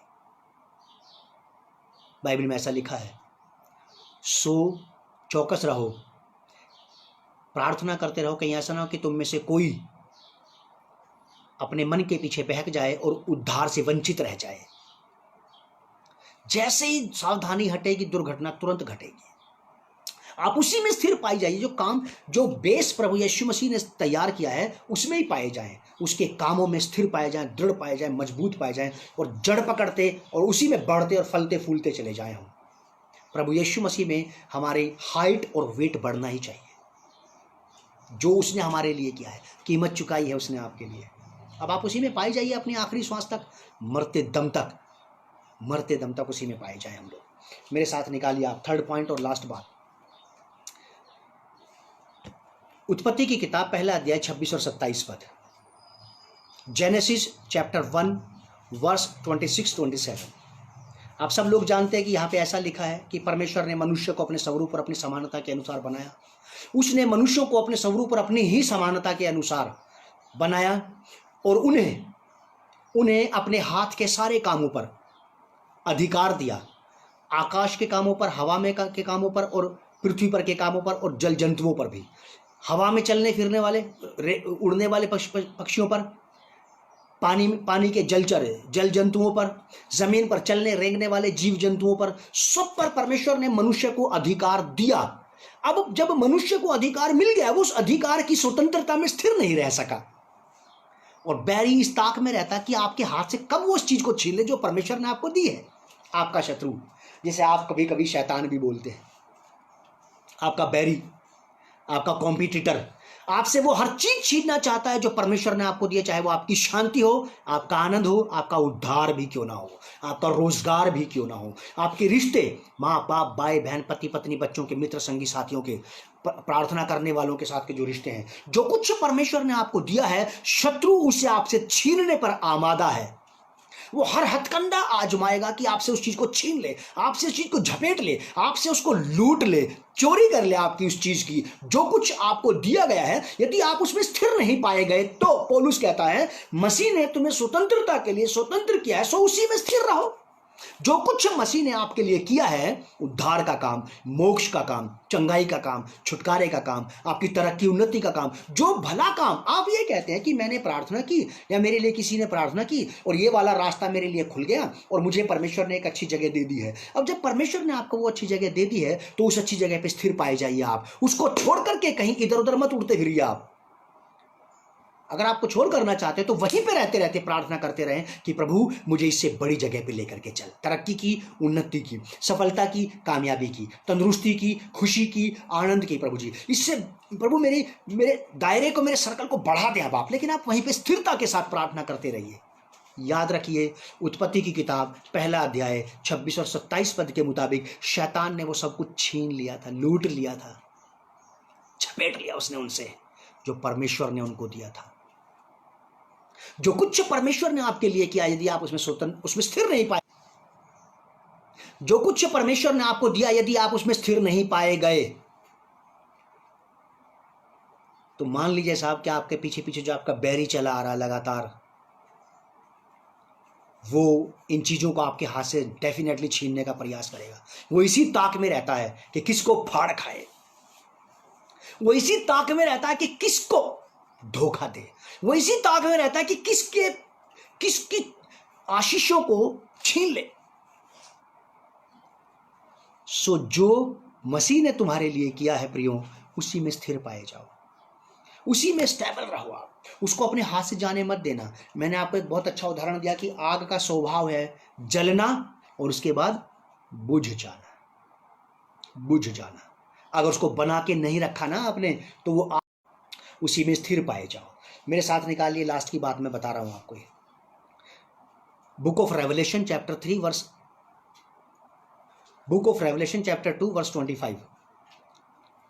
बाइबल में ऐसा लिखा है, सो चौकस रहो, प्रार्थना करते रहो, कहीं ऐसा ना हो कि तुम में से कोई अपने मन के पीछे बहक जाए और उद्धार से वंचित रह जाए। जैसे ही सावधानी हटेगी, दुर्घटना तुरंत घटेगी। आप उसी में स्थिर पाई जाइए। जो बेस प्रभु यीशु मसीह ने तैयार किया है उसमें ही पाए जाएं, उसके कामों में स्थिर पाए जाएं, दृढ़ पाए जाएं, मजबूत पाए जाएं और जड़ पकड़ते और उसी में बढ़ते और फलते फूलते चले जाएं। हम प्रभु यीशु मसीह में हमारे हाइट और वेट बढ़ना ही चाहिए। जो उसने हमारे लिए किया है, कीमत चुकाई है उसने आपके लिए, अब आप उसी में पाए जाइए अपनी आखिरी श्वास तक, मरते दम तक उसी में पाए जाए हम लोग। मेरे साथ निकालिए आप थर्ड पॉइंट और लास्ट बात। उत्पत्ति की किताब पहला अध्याय 26 और 27 पद, जेनेसिस चैप्टर 1 वर्स 26-27। आप सब लोग जानते हैं कि यहाँ पे ऐसा लिखा है कि परमेश्वर ने मनुष्य को अपने स्वरूप और अपनी समानता के अनुसार बनाया। उसने मनुष्यों को अपने स्वरूप और अपनी ही समानता के अनुसार बनाया और उन्हें अपने हाथ के सारे कामों पर अधिकार दिया, आकाश के कामों पर, हवा में के कामों पर और पृथ्वी पर के कामों पर और जल जंतुओं पर भी, हवा में चलने फिरने वाले उड़ने वाले पक्षियों पर, पानी के जलचर जल जंतुओं पर, जमीन पर चलने रेंगने वाले जीव जंतुओं पर, सब पर परमेश्वर ने मनुष्य को अधिकार दिया। अब जब मनुष्य को अधिकार मिल गया, वो उस अधिकार की स्वतंत्रता में स्थिर नहीं रह सका और बैरी इस ताक में रहता कि आपके हाथ से कब वो उस चीज को छीन ले जो परमेश्वर ने आपको दी है। आपका शत्रु, जिसे आप कभी कभी शैतान भी बोलते हैं, आपका बैरी, आपका कॉम्पिटिटर, आपसे वो हर चीज छीनना चाहता है जो परमेश्वर ने आपको दिया, चाहे वो आपकी शांति हो, आपका आनंद हो, आपका उद्धार भी क्यों ना हो, आपका रोजगार भी क्यों ना हो, आपके रिश्ते, माँ बाप, भाई बहन, पति पत्नी, बच्चों के, मित्र संगी साथियों के, प्रार्थना करने वालों के साथ के जो रिश्ते हैं, जो कुछ परमेश्वर ने आपको दिया है, शत्रु उसे आपसे छीनने पर आमादा है। वो हर हथकंडा आजमाएगा कि आपसे उस चीज को छीन ले, आपसे उस चीज को झपेट ले, आपसे उसको लूट ले, चोरी कर ले आपकी उस चीज की। जो कुछ आपको दिया गया है, यदि आप उसमें स्थिर नहीं पाए गए, तो पौलुस कहता है मसीह ने तुम्हें स्वतंत्रता के लिए स्वतंत्र किया है, सो उसी में स्थिर रहो। जो कुछ मसीह ने आपके लिए किया है, उद्धार का काम, मोक्ष का काम, चंगाई का काम, छुटकारे का काम, आपकी तरक्की उन्नति का काम, जो भला काम, आप ये कहते हैं कि मैंने प्रार्थना की या मेरे लिए किसी ने प्रार्थना की और ये वाला रास्ता मेरे लिए खुल गया और मुझे परमेश्वर ने एक अच्छी जगह दे दी है। अब जब परमेश्वर ने आपको वो अच्छी जगह दे दी है, तो उस अच्छी जगह पे स्थिर पाए जाइए। आप उसको छोड़ करके कहीं इधर उधर मत उड़ते फिरिए। आप अगर आपको छोड़ करना चाहते हैं तो वहीं पे रहते रहते प्रार्थना करते रहें कि प्रभु मुझे इससे बड़ी जगह पे लेकर के चल, तरक्की की, उन्नति की, सफलता की, कामयाबी की, तंदुरुस्ती की, खुशी की, आनंद की। प्रभु जी इससे प्रभु मेरे दायरे को, मेरे सर्कल को बढ़ा दें अब आप, लेकिन आप वहीं पे स्थिरता के साथ प्रार्थना करते रहिए। याद रखिए, उत्पत्ति की किताब 1 अध्याय 26 और 27 पद के मुताबिक शैतान ने वो सब कुछ छीन लिया था, लूट लिया था, झपेट लिया उसने उनसे जो परमेश्वर ने उनको दिया था। जो कुछ परमेश्वर ने आपके लिए किया, यदि आप उसमें स्थिर नहीं पाए, जो कुछ परमेश्वर ने आपको दिया, यदि आप उसमें स्थिर नहीं पाए गए, तो मान लीजिए साहब कि आपके पीछे पीछे जो आपका बैरी चला आ रहा लगातार, वो इन चीजों को आपके हाथ से डेफिनेटली छीनने का प्रयास करेगा। वो इसी ताक में रहता है कि किसको फाड़ खाए, वो इसी ताक में रहता है कि किसको धोखा दे, वो इसी ताक में रहता है कि किसकी आशीषों को छीन ले। सो जो मसीह ने तुम्हारे लिए किया है प्रियो, उसी में स्थिर पाए जाओ, उसी में स्टेबल रहो। आप उसको अपने हाथ से जाने मत देना। मैंने आपको एक बहुत अच्छा उदाहरण दिया कि आग का स्वभाव है जलना और उसके बाद बुझ जाना। अगर उसको बना के नहीं रखा ना आपने, तो वो उसी में स्थिर पाए जाओ। मेरे साथ निकालिए, लास्ट की बात मैं बता रहा हूं आपको। Book of Revelation chapter 2 verse 25,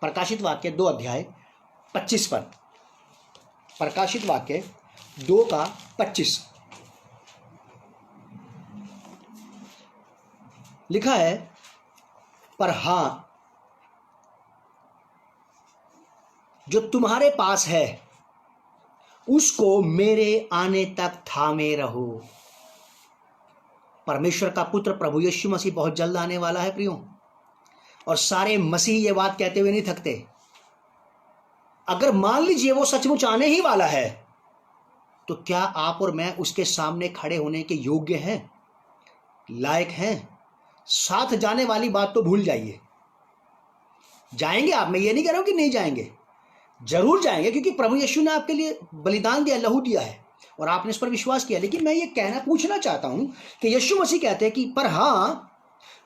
प्रकाशित वाक्य 2 अध्याय 25 पर, प्रकाशित वाक्य 2 का 25 लिखा है, पर हां जो तुम्हारे पास है उसको मेरे आने तक थामे रहो। परमेश्वर का पुत्र प्रभु यीशु मसीह बहुत जल्द आने वाला है प्रियो, और सारे मसीह ये बात कहते हुए नहीं थकते। अगर मान लीजिए वो सचमुच आने ही वाला है, तो क्या आप और मैं उसके सामने खड़े होने के योग्य हैं, लायक हैं? साथ जाने वाली बात तो भूल जाइए। जाएंगे आप, मैं ये नहीं कह रहा हूं कि नहीं जाएंगे, जरूर जाएंगे, क्योंकि प्रभु यीशु ने आपके लिए बलिदान दिया, लहू दिया है और आपने इस पर विश्वास किया। लेकिन मैं ये पूछना चाहता हूं कि यीशु मसीह कहते हैं कि पर हां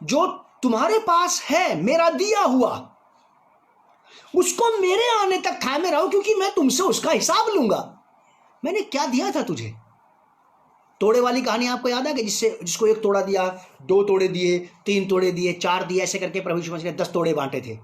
जो तुम्हारे पास है मेरा दिया हुआ, उसको मेरे आने तक थामे रहो, क्योंकि मैं तुमसे उसका हिसाब लूंगा। मैंने क्या दिया था तुझे? तोड़े वाली कहानी आपको याद है कि जिसको 1 तोड़ा दिया, 2 तोड़े दिए, 3 तोड़े दिए, 4 दिए, ऐसे करके प्रभु यीशु मसीह ने 10 तोड़े बांटे थे।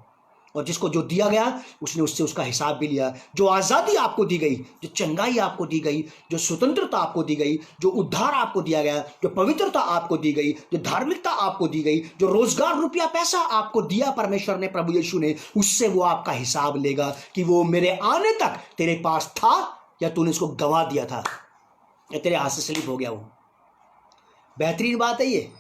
और जिसको जो दिया गया उसने उससे उसका हिसाब भी लिया। जो आज़ादी आपको दी गई, जो चंगाई आपको दी गई, जो स्वतंत्रता आपको दी गई, जो उद्धार आपको दिया गया, जो पवित्रता आपको दी गई, जो धार्मिकता आपको दी गई, जो रोजगार, रुपया, पैसा आपको दिया परमेश्वर ने, प्रभु यीशु ने, उससे वो आपका हिसाब लेगा कि वो मेरे आने तक तेरे पास था या तूने इसको गंवा दिया था या तेरे हाथ से स्लिप हो गया। वो बेहतरीन बात है ये।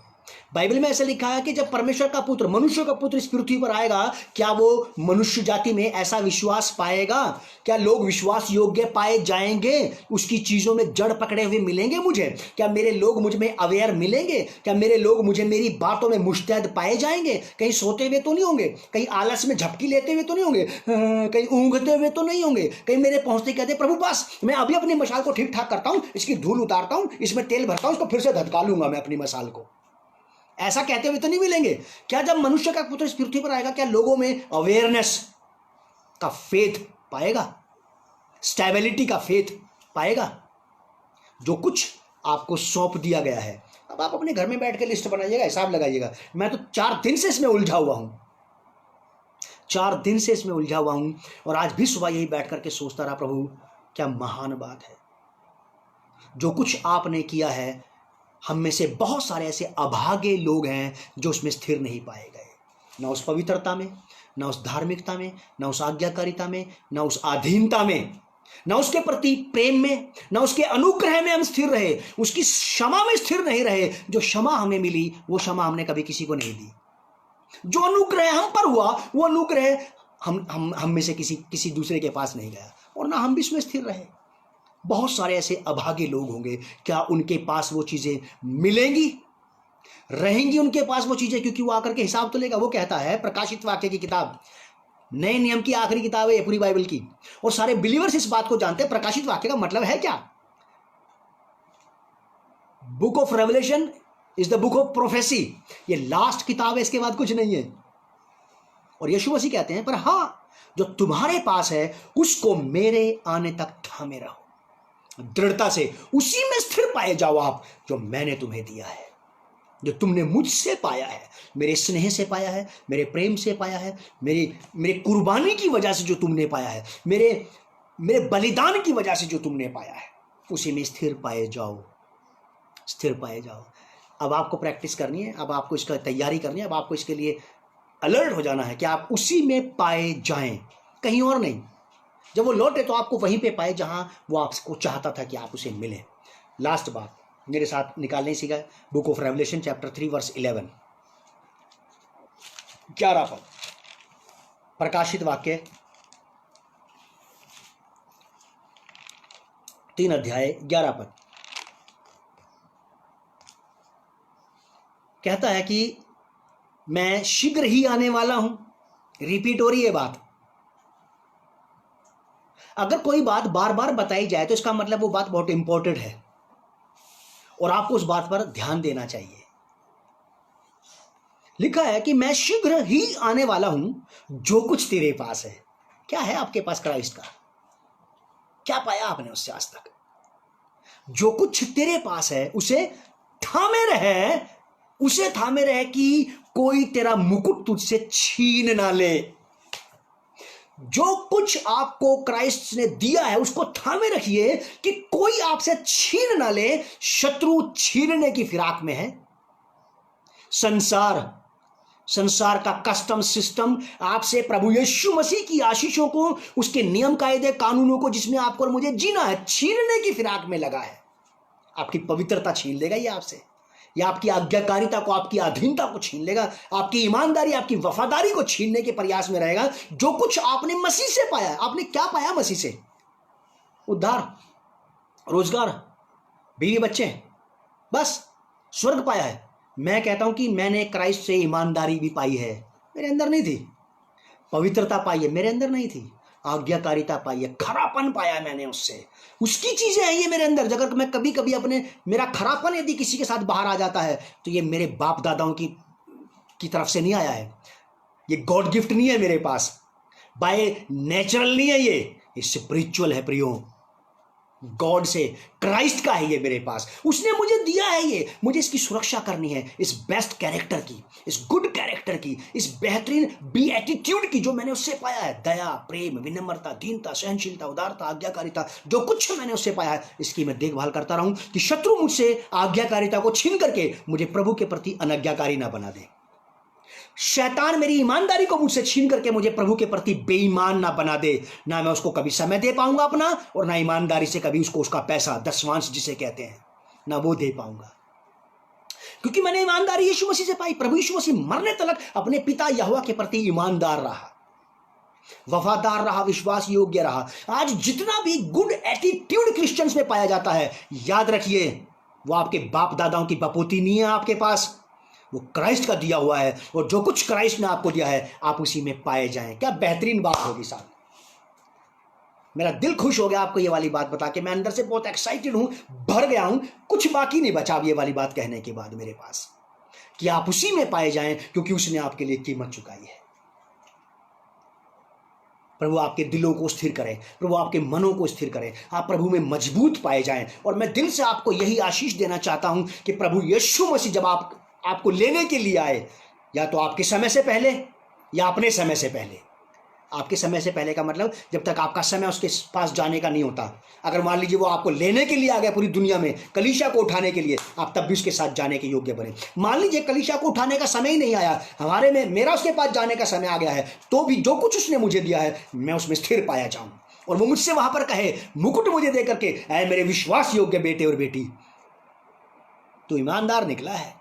बाइबल में ऐसा लिखा है कि जब परमेश्वर का पुत्र, मनुष्य का पुत्र इस पृथ्वी पर आएगा, क्या वो मनुष्य जाति में ऐसा विश्वास पाएगा? क्या लोग विश्वास योग्य पाए जाएंगे? उसकी चीजों में जड़ पकड़े हुए मिलेंगे मुझे? क्या मेरे लोग मुझ में अवेयर मिलेंगे? क्या मेरे लोग मुझे मेरी बातों में मुस्तैद पाए जाएंगे? कहीं सोते हुए तो नहीं होंगे, कहीं आलस में झपकी लेते हुए तो नहीं होंगे, कहीं ऊँघते हुए तो नहीं होंगे, कहीं मेरे पहुंचते कहते प्रभु बस मैं अभी अपनी मशाल को ठीक ठाक करता हूं, इसकी धूल उतारता हूं, इसमें तेल भरता हूं, इसको फिर से धधका लूंगा मैं अपनी मशाल को, ऐसा कहते हुए तो नहीं मिलेंगे। क्या जब मनुष्य का पुत्र इस पृथ्वी पर आएगा, क्या लोगों में अवेयरनेस का फेथ पाएगा, स्टेबिलिटी का फेथ पाएगा? जो कुछ आपको सौंप दिया गया है, अब आप अपने घर में बैठ के लिस्ट बनाइएगा, हिसाब लगाइएगा। मैं तो 4 दिन से इसमें उलझा हुआ हूं, 4 दिन से इसमें उलझा हुआ हूं, और आज भी सुबह यही बैठ करके सोचता रहा, प्रभु क्या महान बात है। जो कुछ आपने किया है हम में से बहुत सारे ऐसे अभागे लोग हैं जो उसमें स्थिर नहीं पाए गए, ना उस पवित्रता में, ना उस धार्मिकता में, ना उस आज्ञाकारिता में, ना उस अधीनता में, ना उसके प्रति प्रेम में, ना उसके अनुग्रह में हम स्थिर रहे, उसकी क्षमा में स्थिर नहीं रहे। जो क्षमा हमें मिली वो क्षमा हमने कभी किसी को नहीं दी। जो अनुग्रह हम पर हुआ वो अनुग्रह हम में से किसी दूसरे के पास नहीं गया, और ना हम भी उसमें स्थिर रहे। बहुत सारे ऐसे अभागे लोग होंगे, क्या उनके पास वो चीजें मिलेंगी, रहेंगी उनके पास वो चीजें? क्योंकि वो आकर के हिसाब तो लेगा। वो कहता है, प्रकाशित वाक्य की किताब नए नियम की आखिरी किताब है पूरी बाइबल की, और सारे बिलीवर्स इस बात को जानते हैं प्रकाशित वाक्य का मतलब है क्या। Book of revelation is the book of prophecy, ये लास्ट किताब है, इसके बाद कुछ नहीं है। और यीशु मसीह कहते हैं, पर हां, जो तुम्हारे पास है उसको मेरे आने तक थामे रहो, दृढ़ता से उसी में स्थिर पाए जाओ आप, जो मैंने तुम्हें दिया है, जो तुमने मुझसे पाया है, मेरे स्नेह से पाया है, मेरे प्रेम से पाया है, मेरे कुर्बानी की वजह से जो तुमने पाया है, मेरे बलिदान की वजह से जो तुमने पाया है, उसी में स्थिर पाए जाओ, स्थिर पाए जाओ। अब आपको प्रैक्टिस करनी है, अब आपको इसका तैयारी करनी है, अब आपको इसके लिए अलर्ट हो जाना है कि आप उसी में पाए जाएं, कहीं और नहीं। जब वो लौटे तो आपको वहीं पे पाए जहां वो आपको चाहता था कि आप उसे मिले। लास्ट बात मेरे साथ निकालने सीखा, book of Revelation chapter 3 verse 11, 11 पद, प्रकाशित वाक्य 3 अध्याय 11 पद कहता है कि मैं शीघ्र ही आने वाला हूं। रिपीट हो रही है बात। अगर कोई बात बार बार बताई जाए तो इसका मतलब वो बात बहुत इंपॉर्टेंट है और आपको उस बात पर ध्यान देना चाहिए। लिखा है कि मैं शीघ्र ही आने वाला हूं, जो कुछ तेरे पास है। क्या है आपके पास क्राइस्ट का? क्या पाया आपने उससे आज तक? जो कुछ तेरे पास है उसे थामे रहे, उसे थामे रहे कि कोई तेरा मुकुट तुझसे छीन ना ले। जो कुछ आपको क्राइस्ट ने दिया है उसको थामे रखिए कि कोई आपसे छीन ना ले। शत्रु छीनने की फिराक में है। संसार का कस्टम सिस्टम आपसे प्रभु यीशु मसीह की आशीषों को, उसके नियम कायदे कानूनों को जिसमें आपको और मुझे जीना है, छीनने की फिराक में लगा है। आपकी पवित्रता छीन लेगा ये आपसे, या आपकी आज्ञाकारिता को, आपकी अधीनता को छीन लेगा, आपकी ईमानदारी, आपकी वफादारी को छीनने के प्रयास में रहेगा। जो कुछ आपने मसीह से पाया है, आपने क्या पाया मसीह से? उद्धार, रोजगार, बीवी बच्चे, बस स्वर्ग पाया है। मैं कहता हूं कि मैंने क्राइस्ट से ईमानदारी भी पाई है, मेरे अंदर नहीं थी। पवित्रता पाई है, मेरे अंदर नहीं थी। आज्ञाकारिता पाई है, खरापन पाया मैंने उससे, उसकी चीजें हैं ये मेरे अंदर। अगर मैं कभी कभी अपने, मेरा खरापन यदि किसी के साथ बाहर आ जाता है तो ये मेरे बाप दादाओं की तरफ से नहीं आया है। ये गॉड गिफ्ट नहीं है मेरे पास, बाय नेचुरल नहीं है, ये स्पिरिचुअल है प्रियो। गॉड से, क्राइस्ट का है ये मेरे पास, उसने मुझे दिया है ये। मुझे इसकी सुरक्षा करनी है, इस बेस्ट कैरेक्टर की, इस गुड कैरेक्टर की, इस बेहतरीन बी एटीट्यूड की जो मैंने उससे पाया है। दया, प्रेम, विनम्रता, दीनता, सहनशीलता, उदारता, आज्ञाकारिता, जो कुछ मैंने उससे पाया है, इसकी मैं देखभाल करता रहूं कि शत्रु मुझसे आज्ञाकारिता को छीन करके मुझे प्रभु के प्रति अनाज्ञाकारी ना बना दे। शैतान मेरी ईमानदारी को मुझसे छीन करके मुझे प्रभु के प्रति बेईमान ना बना दे। ना मैं उसको कभी समय दे पाऊंगा अपना, और ना ईमानदारी से कभी उसको उसका पैसा, दशवांश जिसे कहते हैं, ना वो दे पाऊंगा। क्योंकि मैंने ईमानदारी यीशु मसीह से पाई। प्रभु यीशु मसीह मरने तक अपने पिता यहोवा के प्रति ईमानदार रहा, वफादार रहा, विश्वास योग्य रहा। आज जितना भी गुड एटीट्यूड क्रिश्चियंस में पाया जाता है, याद रखिए वो आपके बाप दादाओं की बपोती नहीं है आपके पास, वो क्राइस्ट का दिया हुआ है। और जो कुछ क्राइस्ट ने आपको दिया है आप उसी में पाए जाएं। क्या बेहतरीन बात होगी साहब। मेरा दिल खुश हो गया आपको ये वाली बात बता के। मैं अंदर से बहुत एक्साइटेड हूं, भर गया हूं, कुछ बाकी नहीं बचा ये वाली बात कहने के बाद मेरे पास, कि आप उसी में पाए जाएं क्योंकि उसने आपके लिए कीमत चुकाई है। प्रभु आपके दिलों को स्थिर करें, प्रभु आपके मनों को स्थिर करें, आप प्रभु में मजबूत पाए जाएं। और मैं दिल से आपको यही आशीष देना चाहता हूं कि प्रभु यीशु मसीह जब आपको लेने के लिए आए, या तो आपके समय से पहले या अपने समय से पहले, आपके समय से पहले का मतलब जब तक आपका समय उसके पास जाने का नहीं होता। अगर मान लीजिए वो आपको लेने के लिए आ गया पूरी दुनिया में, कलीसिया को उठाने के लिए, आप तब भी उसके साथ जाने के योग्य बने। मान लीजिए कलीसिया को उठाने का समय ही नहीं आया, हमारे में मेरा उसके पास जाने का समय आ गया है, तो भी जो कुछ उसने मुझे दिया है मैं उसमें स्थिर पाया जाऊं और वो मुझसे वहां पर कहे, मुकुट मुझे दे करके, ऐ मेरे विश्वास योग्य बेटे और बेटी, तू ईमानदार निकला है,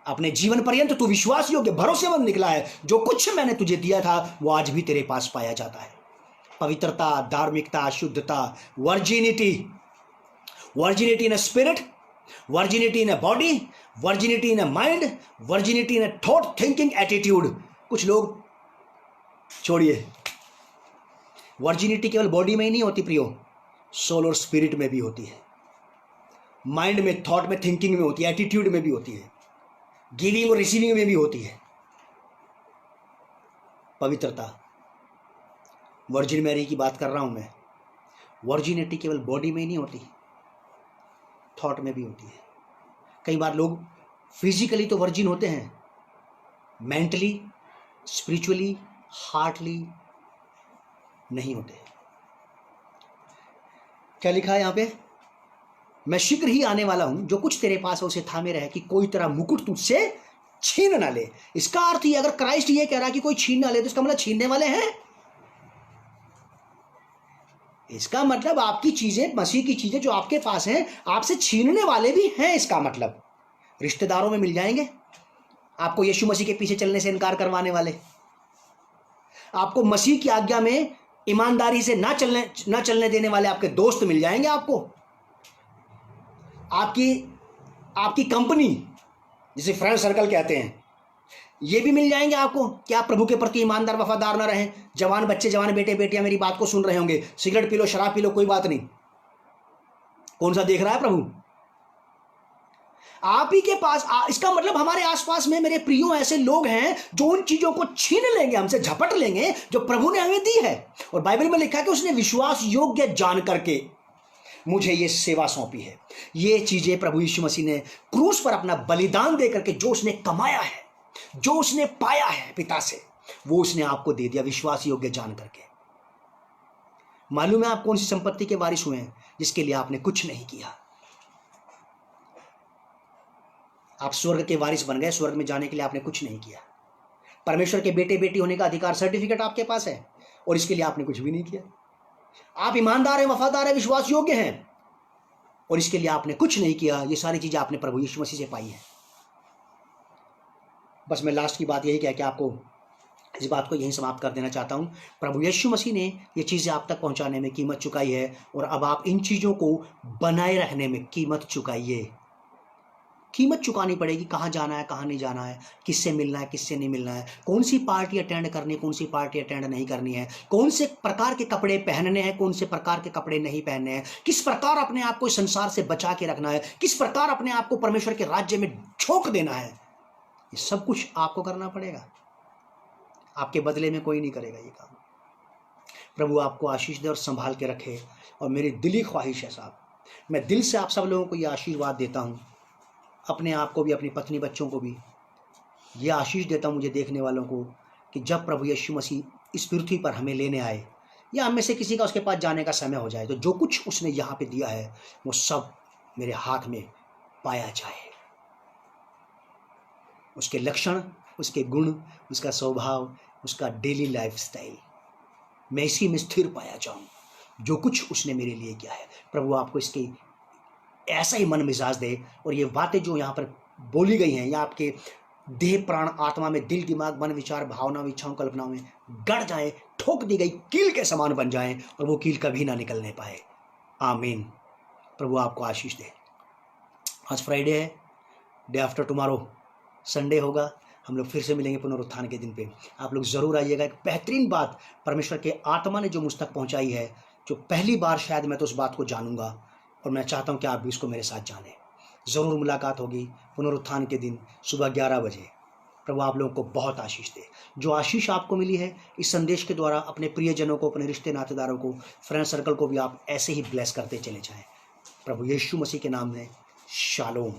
अपने जीवन पर्यंत तू विश्वास योग्य भरोसेमंद निकला है, जो कुछ मैंने तुझे दिया था वो आज भी तेरे पास पाया जाता है। पवित्रता, धार्मिकता, शुद्धता, virginity, virginity in a spirit, virginity in a body, virginity in a mind, virginity in a thought, thinking, attitude. कुछ लोग छोड़िए, वर्जिनिटी केवल बॉडी में ही नहीं होती प्रियो, सोल और स्पिरिट में भी होती है, माइंड में, थॉट में, थिंकिंग में होती है, एटीट्यूड में भी होती है, गिविंग और रिसीविंग में भी होती है। पवित्रता, वर्जिन मैरी की बात कर रहा हूं मैं। वर्जिनिटी केवल बॉडी में ही नहीं होती, थॉट में भी होती है। कई बार लोग फिजिकली तो वर्जिन होते हैं, मेंटली, स्पिरिचुअली, हार्टली नहीं होते। क्या लिखा है यहां पे? मैं शीघ्र ही आने वाला हूं, जो कुछ तेरे पास है उसे थामे रहे कि कोई तेरा मुकुट तुझसे छीन ना ले। इसका अर्थ ये, अगर क्राइस्ट ये कह रहा है कि कोई छीन ना ले, तो इसका मतलब छीनने वाले हैं। इसका मतलब आपकी चीजें, मसीह की चीजें जो आपके पास हैं, आपसे छीनने वाले भी हैं। इसका मतलब रिश्तेदारों में मिल जाएंगे आपको यीशु मसीह के पीछे चलने से इनकार करवाने वाले, आपको मसीह की आज्ञा में ईमानदारी से ना चलने देने वाले आपके दोस्त मिल जाएंगे। आपको आपकी कंपनी, जिसे फ्रेंड सर्कल कहते हैं, ये भी मिल जाएंगे आपको कि आप प्रभु के प्रति ईमानदार, वफादार ना रहें। जवान बच्चे, जवान बेटे बेटियां मेरी बात को सुन रहे होंगे, सिगरेट पी लो, शराब पी लो, कोई बात नहीं, कौन सा देख रहा है प्रभु? आप ही के पास। इसका मतलब हमारे आसपास में मेरे प्रियो ऐसे लोग हैं जो उन चीजों को छीन लेंगे, हमसे झपट लेंगे जो प्रभु ने हमें दी है। और बाइबल में लिखा है कि उसने विश्वास योग्य जान करके मुझे ये सेवा सौंपी है। ये चीजें प्रभु यीशु मसीह ने क्रूस पर अपना बलिदान दे करके जो उसने कमाया है, जो उसने पाया है पिता से, वो उसने आपको दे दिया विश्वास योग्य जान करके। मालूम है आप कौन सी संपत्ति के वारिस हुए हैं? जिसके लिए आपने कुछ नहीं किया। आप स्वर्ग के वारिस बन गए, स्वर्ग में जाने के लिए आपने कुछ नहीं किया। परमेश्वर के बेटे बेटी होने का अधिकार, सर्टिफिकेट आपके पास है, और इसके लिए आपने कुछ भी नहीं किया। आप ईमानदार हैं, वफादार हैं, विश्वास योग्य हैं, और इसके लिए आपने कुछ नहीं किया। ये सारी चीजें आपने प्रभु यीशु मसीह से पाई है। बस मैं लास्ट की बात यही कह के आपको इस बात को यहीं समाप्त कर देना चाहता हूं। प्रभु यीशु मसीह ने ये चीजें आप तक पहुंचाने में कीमत चुकाई है, और अब आप इन चीजों को बनाए रखने में कीमत चुकाइए। कीमत चुकानी पड़ेगी। कहाँ जाना है, कहाँ नहीं जाना है, किससे मिलना है, किससे नहीं मिलना है, कौन सी पार्टी अटेंड करनी है, कौन सी पार्टी अटेंड नहीं करनी है, कौन से प्रकार के कपड़े पहनने हैं, कौन से प्रकार के कपड़े नहीं पहनने हैं, किस प्रकार अपने आप को इस संसार से बचा के रखना है, किस प्रकार अपने आप को परमेश्वर के राज्य में झोंक देना है। ये सब कुछ आपको करना पड़ेगा, आपके बदले में कोई नहीं करेगा ये काम। प्रभु आपको आशीष दे और संभाल के रखे। और मेरी दिली ख्वाहिश है साहब, मैं दिल से आप सब लोगों को ये आशीर्वाद देता हूँ, अपने आप को भी, अपनी पत्नी बच्चों को भी ये आशीष देता हूँ, मुझे देखने वालों को, कि जब प्रभु यीशु मसीह इस पृथ्वी पर हमें लेने आए, या हम में से किसी का उसके पास जाने का समय हो जाए, तो जो कुछ उसने यहाँ पे दिया है वो सब मेरे हाथ में पाया जाए। उसके लक्षण, उसके गुण, उसका स्वभाव, उसका डेली लाइफ स्टाइल, मैं इसी में स्थिर पाया जाऊँ, जो कुछ उसने मेरे लिए किया है। प्रभु आपको इसकी ऐसा ही मन मिजाज दे, और ये बातें जो यहाँ पर बोली गई हैं, या आपके देह प्राण आत्मा में, दिल दिमाग मन विचार भावना इच्छाओं कल्पनाओं में गड़ जाए, ठोक दी गई कील के समान बन जाएं, और वो कील कभी ना निकलने पाए। आमीन। प्रभु आपको आशीष दे। आज फ्राइडे है, डे आफ्टर टुमारो संडे होगा, हम लोग फिर से मिलेंगे पुनरुत्थान के दिन पे। आप लोग ज़रूर आइएगा। एक बेहतरीन बात परमेश्वर के आत्मा ने जो मुझ तक पहुँचाई है, जो पहली बार शायद मैं तो उस बात को जानूंगा, और मैं चाहता हूं कि आप भी उसको मेरे साथ जानें। ज़रूर मुलाकात होगी पुनरुत्थान के दिन सुबह 11 बजे। प्रभु आप लोगों को बहुत आशीष दे। जो आशीष आपको मिली है इस संदेश के द्वारा, अपने प्रियजनों को, अपने रिश्ते नातेदारों को, फ्रेंड सर्कल को भी आप ऐसे ही ब्लेस करते चले जाएं। प्रभु यीशु मसीह के नाम में शालोम।